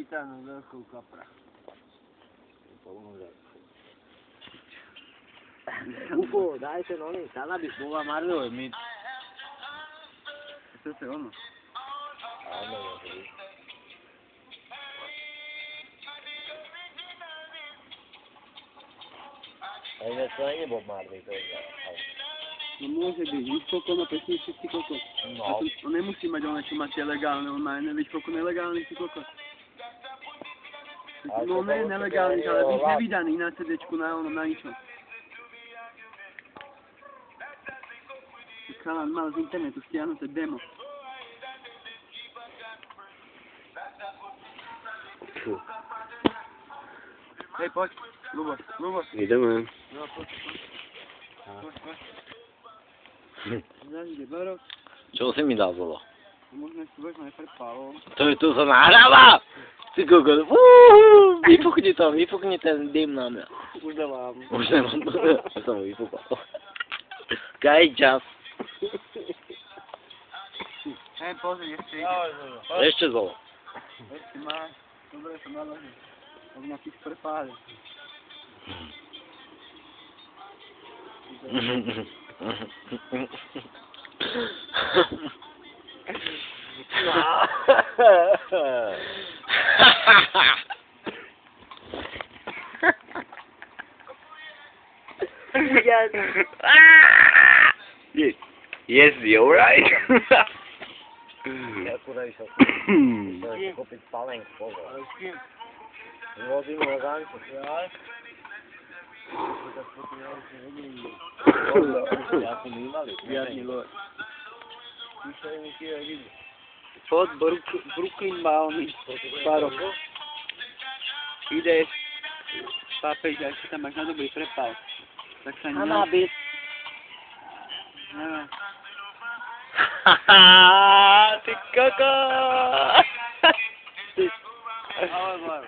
Kapitána veľkou kapra. Ufo, dajte no ne, kanabis, boga marilo, mi... To je ono. Áno, môže byť. A ináč to aj nebol Marley, to je No môže byť, víš koľko má pesničky si kokos. No. On nemusí mať ono, čo máte legálne, on má nevíš koľko nelegálnych si kokos. No on je nelegálny, ale víš nevydaný na CD-čku, na onom, na ničom. Chalan mal z internetu stiahnuté demo. Hej, poď, Lubo. Ideme. No, poď. Zažide, Baro. Čo si mi dal, bolo? Možno si budeš ma neprepálil. To je tu sa nahráva! Ty kokos, vypukni ten dym na mňa. Už nemám. Už nemám, ja som ho vypukal. Kaj čas. Hej, pozri, ešte ide. Ešte zolo. Ešte máš. Dobre sa naloží. Ak ma tých prepálil. Yes, you're right. Ja kuraj sa kúpiť palenku, pozor. Ale s kým? Vodím orgánku. Ja? Ja som mývali. Žiadny loj. Píšaj mi tie vidí. Pod Brooklyn Balmy. Paro. Ideš. Pápež, ak si tam máš na dobrý prepal. Tak sa Kanabis. Neviem. Haha, ty koko! Ale,